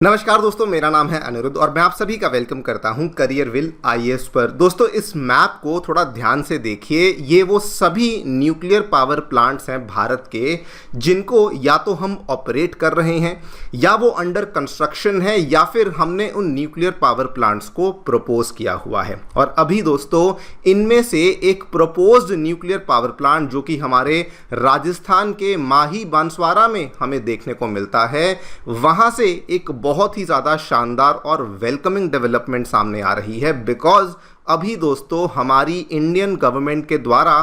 नमस्कार दोस्तों, मेरा नाम है अनिरुद्ध और मैं आप सभी का वेलकम करता हूं करियर विल आईएएस पर। दोस्तों, इस मैप को थोड़ा ध्यान से देखिए। ये वो सभी न्यूक्लियर पावर प्लांट्स हैं भारत के जिनको या तो हम ऑपरेट कर रहे हैं या वो अंडर कंस्ट्रक्शन है या फिर हमने उन न्यूक्लियर पावर प्लांट्स को प्रपोज किया हुआ है। और अभी दोस्तों, इनमें से एक प्रपोज्ड न्यूक्लियर पावर प्लांट जो कि हमारे राजस्थान के माही बांसवाड़ा में हमें देखने को मिलता है, वहाँ से एक बहुत ही ज़्यादा शानदार और वेलकमिंग डेवलपमेंट सामने आ रही है। बिकॉज अभी दोस्तों, हमारी इंडियन गवर्नमेंट के द्वारा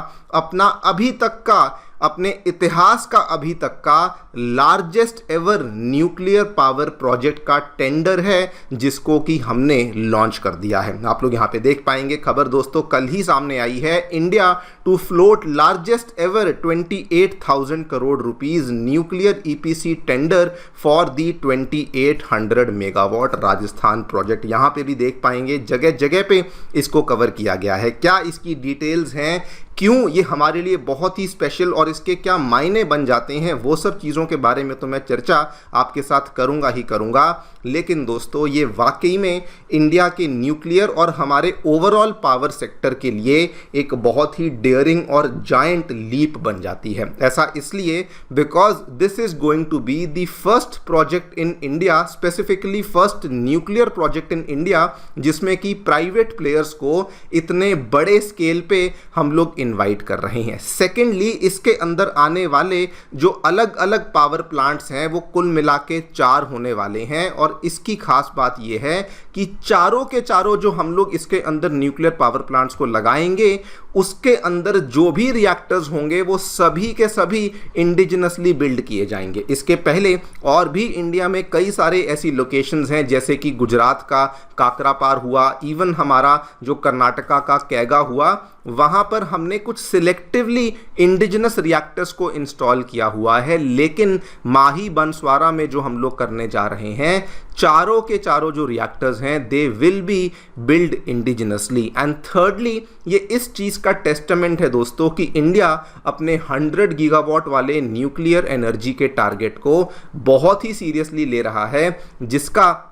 अपने इतिहास का अभी तक का largest ever nuclear power project का टेंडर है जिसको कि हमने लॉन्च कर दिया है। आप लोग यहाँ पे देख पाएंगे खबर दोस्तों, कल ही सामने आई है। India to float largest ever 28,000 crore rupees nuclear EPC tender for the 2800 megawatt Rajasthan project. यहाँ पे भी देख पाएंगे जगह जगह पे इसको कवर किया गया है। क्या इसकी डिटेल्स हैं, क्यों ये हमारे लिए बहुत ही स्पेशल और इसके क्या मायने बन जाते हैं, वो सब चीज़ों के बारे में तो मैं चर्चा आपके साथ करूंगा ही करूंगा। लेकिन दोस्तों, ये वाकई में इंडिया के न्यूक्लियर और हमारे ओवरऑल पावर सेक्टर के लिए एक बहुत ही डेयरिंग और जायंट लीप बन जाती है। ऐसा इसलिए because this is going to be the first project in India, specifically first nuclear project in India जिसमें कि प्राइवेट प्लेयर्स को इतने बड़े स्केल पे हम लोग इनवाइट कर रहे हैं। सेकेंडली, इसके अंदर आने वाले जो अलग अलग पावर प्लांट्स हैं वो कुल मिला के 4 होने वाले हैं। और इसकी खास बात यह है कि चारों के चारों जो हम लोग इसके अंदर न्यूक्लियर पावर प्लांट्स को लगाएंगे, उसके अंदर जो भी रिएक्टर्स होंगे वो सभी के सभी इंडिजिनसली बिल्ड किए जाएंगे। इसके पहले और भी इंडिया में कई सारे ऐसी लोकेशंस हैं, जैसे कि गुजरात का काकरापार हुआ, इवन हमारा जो कर्नाटका का कैगा हुआ, वहां पर हमने कुछ सिलेक्टिवली इंडिजिनस रिएक्टर्स को इंस्टॉल किया हुआ है। लेकिन माही बांसवाड़ा में जो हम लोग करने जा रहे हैं, चारों के चारों जो रिएक्टर्स हैं they will be build indigenously. And thirdly, ये इस चीज़ का टेस्टामेंट है दोस्तों कि इंडिया अपने 100 गीगावाट वाले न्यूक्लियर एनर्जी के टारगेट को बहुत ही सीरियसली ले रहा है, जिसका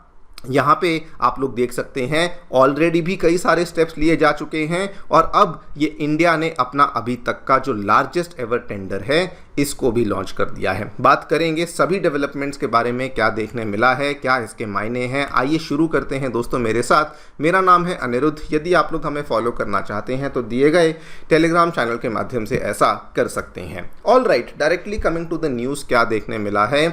यहाँ पे आप लोग देख सकते हैं ऑलरेडी भी कई सारे स्टेप्स लिए जा चुके हैं। और अब ये इंडिया ने अपना अभी तक का जो लार्जेस्ट एवर टेंडर है इसको भी लॉन्च कर दिया है। बात करेंगे सभी डेवलपमेंट्स के बारे में, क्या देखने मिला है, क्या इसके मायने हैं। आइए शुरू करते हैं दोस्तों मेरे साथ। मेरा नाम है अनिरुद्ध। यदि आप लोग हमें फॉलो करना चाहते हैं तो दिए गए टेलीग्राम चैनल के माध्यम से ऐसा कर सकते हैं। All right, directly coming to the news, क्या देखने मिला है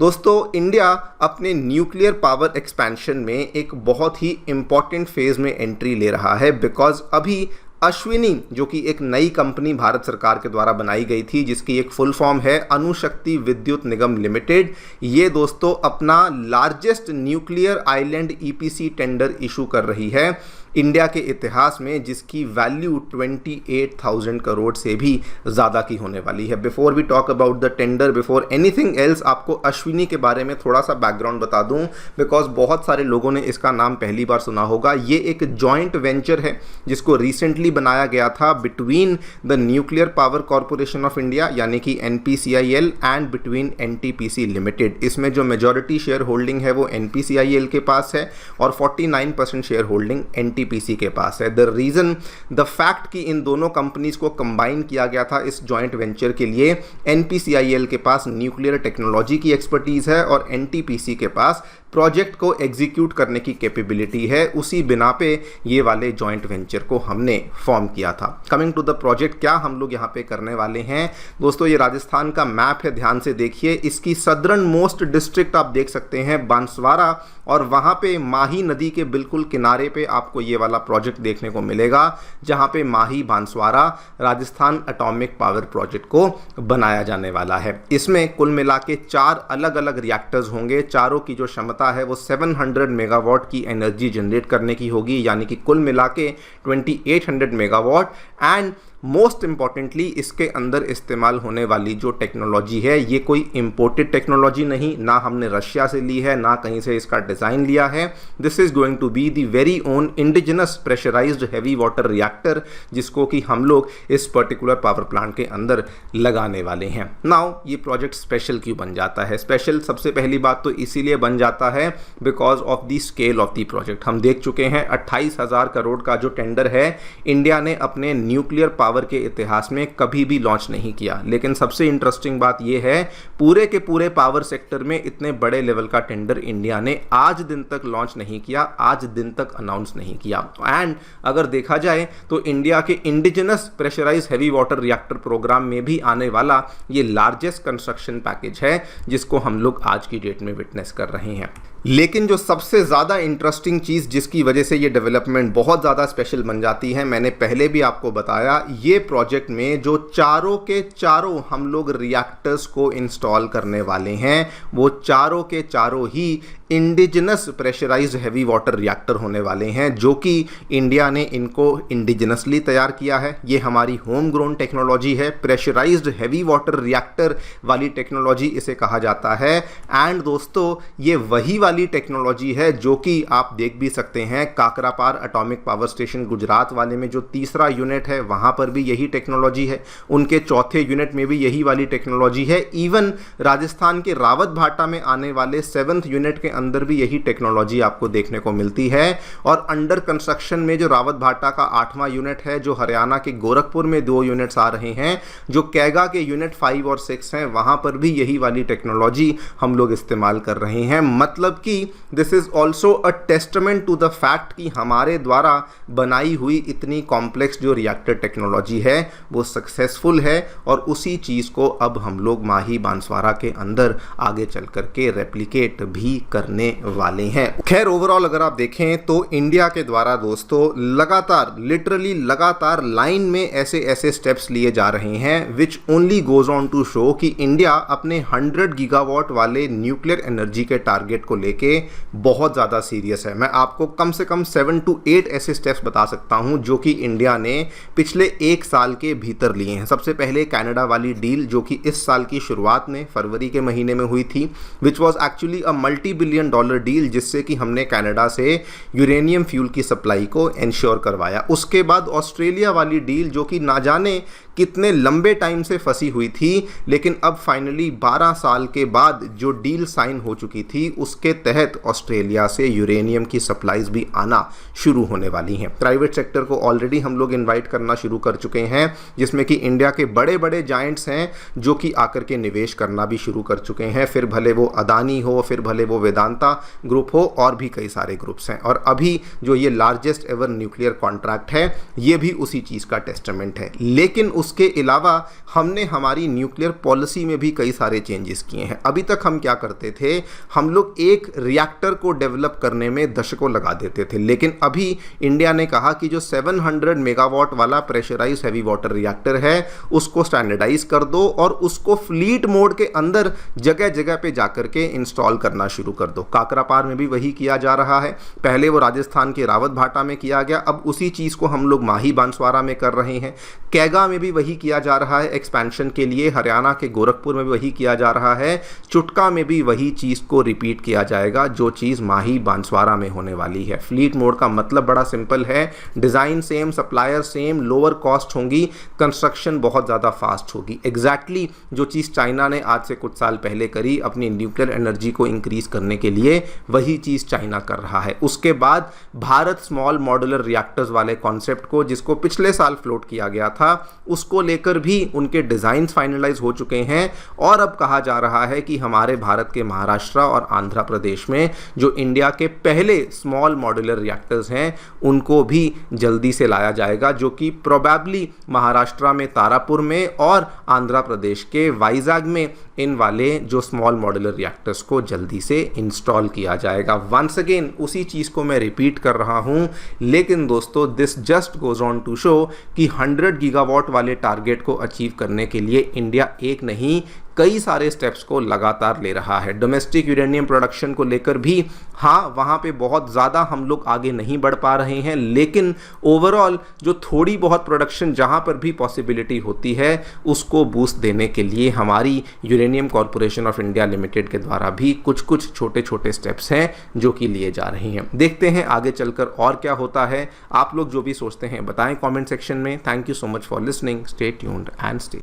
दोस्तों। इंडिया अपने न्यूक्लियर पावर एक्सपेंशन में एक बहुत ही इंपॉर्टेंट फेज में एंट्री ले रहा है। बिकॉज अभी अश्विनी, जो कि एक नई कंपनी भारत सरकार के द्वारा बनाई गई थी, जिसकी एक फुल फॉर्म है अणुशक्ति विद्युत निगम लिमिटेड, ये दोस्तों अपना largest nuclear island EPC tender issue कर रही है इंडिया के इतिहास में, जिसकी वैल्यू 28,000 करोड़ से भी ज़्यादा की होने वाली है। Before we talk about the tender, before anything else, आपको अश्विनी के बारे में थोड़ा सा बैकग्राउंड बता दूं, बिकॉज बहुत सारे लोगों ने इसका नाम पहली बार सुना होगा। ये एक जॉइंट वेंचर है जिसको रिसेंटली बनाया गया था between the nuclear power corporation of India यानी कि NPCIL and between NTPC limited. इसमें जो मेजॉरिटी शेयर होल्डिंग है वो NPCIL के पास है और 49% शेयर होल्डिंग NTPC के पास है। द रीज़न, द फैक्ट कि इन दोनों कंपनीज को कंबाइन किया गया था इस जॉइंट वेंचर के लिए, NPCIL के पास न्यूक्लियर टेक्नोलॉजी की एक्सपर्टीज़ है और NTPC के पास प्रोजेक्ट को एग्जीक्यूट करने की कैपेबिलिटी है। उसी बिना पे ये वाले जॉइंट वेंचर को हमने फॉर्म किया था। कमिंग टू द प्रोजेक्ट, क्या हम लोग यहाँ पे करने वाले हैं दोस्तों, ये राजस्थान का मैप है, ध्यान से देखिए। इसकी सदर्न मोस्ट डिस्ट्रिक्ट आप देख सकते हैं बांसवाड़ा, और वहाँ पे माही नदी के बिल्कुल किनारे पे आपको ये वाला प्रोजेक्ट देखने को मिलेगा, जहाँ पे Mahi Banswara Rajasthan atomic power project को बनाया जाने वाला है। इसमें कुल मिला के 4 अलग अलग रिएक्टर्स होंगे। चारों की जो क्षमता है वो 700 मेगावाट की एनर्जी जनरेट करने की होगी, यानी कि कुल मिला के 2800 मेगावाट। एंड मोस्ट इंपॉर्टेंटली इसके अंदर इस्तेमाल होने वाली जो टेक्नोलॉजी है ये कोई इंपोर्टेड टेक्नोलॉजी नहीं, ना हमने रशिया से ली है, ना कहीं से इसका डिज़ाइन लिया है। This is going to be the very own indigenous pressurised heavy water reactor, जिसको कि हम लोग इस पर्टिकुलर पावर प्लांट के अंदर लगाने वाले हैं। नाउ ये प्रोजेक्ट स्पेशल क्यों बन जाता है? स्पेशल सबसे पहली बात तो इसीलिए बन जाता है because of the scale of the project. हम देख चुके हैं 28,000 करोड़ का जो टेंडर है इंडिया ने अपने न्यूक्लियर पावर के इतिहास में कभी भी लॉन्च नहीं किया। लेकिन सबसे इंटरेस्टिंग बात यह है पूरे के पूरे पावर सेक्टर में इतने बड़े लेवल का टेंडर इंडिया ने आज दिन तक लॉन्च नहीं किया, आज दिन तक अनाउंस नहीं किया। एंड अगर देखा जाए तो इंडिया के indigenous pressurised heavy water reactor programme में भी आने वाला ये लार्जेस्ट कंस्ट्रक्शन पैकेज है जिसको हम लोग आज की डेट में विटनेस कर रहे हैं। लेकिन जो सबसे ज़्यादा इंटरेस्टिंग चीज़ जिसकी वजह से ये डेवलपमेंट बहुत ज़्यादा स्पेशल बन जाती है, मैंने पहले भी आपको बताया, ये प्रोजेक्ट में जो चारों के चारों हम लोग रिएक्टर्स को इंस्टॉल करने वाले हैं वो चारों के चारों ही indigenous pressurised heavy water reactor होने वाले हैं, जो कि इंडिया ने इनको इंडिजिनसली तैयार किया है। ये हमारी होम ग्रोन टेक्नोलॉजी है, प्रेशराइज्ड हैवी वाटर रिएक्टर वाली टेक्नोलॉजी इसे कहा जाता है। एंड दोस्तों ये वही वाली टेक्नोलॉजी है जो कि आप देख भी सकते हैं Kakrapar atomic power station Gujarat वाले में जो तीसरा यूनिट है वहाँ पर भी यही टेक्नोलॉजी है, उनके चौथे यूनिट में भी यही वाली टेक्नोलॉजी है। इवन राजस्थान के रावत भाटा में आने वाले 7th यूनिट के अंदर भी यही टेक्नोलॉजी आपको देखने को मिलती है। और अंडर कंस्ट्रक्शन में जो रावत भाटा का 8वां यूनिट है, जो हरियाणा के गोरखपुर में 2 यूनिट्स आ रहे हैं, जो कैगा के यूनिट 5 और 6 हैं, वहां पर भी यही वाली टेक्नोलॉजी हम लोग इस्तेमाल कर रहे हैं। मतलब कि this is also a testament to the fact कि हमारे द्वारा बनाई हुई इतनी कॉम्प्लेक्स जो रिएक्टर टेक्नोलॉजी है वो सक्सेसफुल है और उसी चीज को अब हम लोग माही बांसवाड़ा के अंदर आगे चल करके रेप्लिकेट भी करने वाले हैं। खैर ओवरऑल अगर आप देखें तो इंडिया के द्वारा दोस्तों लगातार लिटरली लगातार लाइन में ऐसे ऐसे स्टेप्स लिए जा रहे हैं which only goes on to show कि इंडिया अपने 100 गीगावाट वाले न्यूक्लियर एनर्जी के टारगेट को लेके बहुत ज़्यादा सीरियस है। मैं आपको कम से कम 7 to 8 ऐसे स्टेप्स बता सकता हूं जो कि इंडिया ने पिछले 1 साल के भीतर लिए हैं। सबसे पहले कनाडा वाली डील जो कि इस साल की शुरुआत में फरवरी के महीने में हुई थी, which was actually a $multi-billion deal, जिससे कि हमने कनाडा से यूरेनियम फ्यूल की सप्लाई को इंश्योर करवाया। उसके बाद ऑस्ट्रेलिया वाली डील जो कि ना जाने कितने लंबे टाइम से फंसी हुई थी, लेकिन अब फाइनली 12 साल के बाद जो डील साइन हो चुकी थी उसके तहत ऑस्ट्रेलिया से यूरेनियम की सप्लाईज भी आना शुरू होने वाली हैं। प्राइवेट सेक्टर को ऑलरेडी हम लोग इनवाइट करना शुरू कर चुके हैं, जिसमें कि इंडिया के बड़े बड़े जायंट्स हैं जो कि आकर के निवेश करना भी शुरू कर चुके हैं। फिर भले वो अदानी हो, फिर भले वो वेदांता ग्रुप हो, और भी कई सारे ग्रुप्स हैं। और अभी जो ये लार्जेस्ट एवर न्यूक्लियर कॉन्ट्रैक्ट है ये भी उसी चीज़ का टेस्टामेंट है। लेकिन उसके अलावा हमने हमारी न्यूक्लियर पॉलिसी में भी कई सारे चेंजेस किए हैं। अभी तक हम क्या करते थे, हम लोग एक रिएक्टर को डेवलप करने में दशकों लगा देते थे, लेकिन अभी इंडिया ने कहा कि जो 700 मेगावाट वाला प्रेशराइज हैवी वाटर रिएक्टर है उसको स्टैंडर्डाइज कर दो और उसको फ्लीट मोड के अंदर जगह जगह पे जाकर के इंस्टॉल करना शुरू कर दो। काकरापार में भी वही किया जा रहा है। पहले वो राजस्थान के रावत भाटा में किया गया, अब उसी चीज़ को हम लोग माही बांसवाड़ा में कर रहे हैं। कैगा में भी वही किया जा रहा है एक्सपेंशन के लिए, हरियाणा के गोरखपुर में भी वही किया जा रहा है, चुटका में भी वही चीज़ को रिपीट किया जाएगा जो चीज़ माही बांसवाड़ा में होने वाली है। फ्लीट मोड का मतलब बड़ा सिंपल है, design same, supplier same, lower cost होंगी, कंस्ट्रक्शन बहुत ज़्यादा फास्ट होगी। एग्जैक्टली जो चीज़ चाइना ने आज से कुछ साल पहले करी अपनी न्यूक्लियर एनर्जी को इंक्रीज करने के लिए, वही चीज़ चाइना कर रहा है। उसके बाद भारत स्मॉल मॉड्यूलर रिएक्टर्स वाले कॉन्सेप्ट को, जिसको पिछले साल फ्लोट किया गया था, उसको लेकर भी उनके डिज़ाइंस फाइनलाइज हो चुके हैं। और अब कहा जा रहा है कि हमारे भारत के महाराष्ट्र और आंध्र प्रदेश में जो इंडिया के पहले स्मॉल मॉड्यूलर रिएक्टर्स हैं उनको भी जल्दी से लाया जाएगा, जो कि प्रोबेबली महाराष्ट्र में तारापुर में और आंध्र प्रदेश के वाइजाग में इन वाले जो स्मॉल मॉड्यूलर रिएक्टर्स को जल्दी से इंस्टॉल किया जाएगा। वंस अगेन उसी चीज़ को मैं रिपीट कर रहा हूं, लेकिन दोस्तों this just goes on to show कि 100 गीगावाट वाले टारगेट को अचीव करने के लिए इंडिया एक नहीं कई सारे स्टेप्स को लगातार ले रहा है। डोमेस्टिक यूरेनियम प्रोडक्शन को लेकर भी हाँ, वहाँ पे बहुत ज़्यादा हम लोग आगे नहीं बढ़ पा रहे हैं, लेकिन ओवरऑल जो थोड़ी बहुत प्रोडक्शन जहाँ पर भी पॉसिबिलिटी होती है उसको बूस्ट देने के लिए हमारी uranium corporation of India limited के द्वारा भी कुछ कुछ छोटे छोटे स्टेप्स हैं जो कि लिए जा रहे हैं। देखते हैं आगे चलकर और क्या होता है। आप लोग जो भी सोचते हैं बताएं कमेंट सेक्शन में। Thank you so much for listening. Stay tuned and stay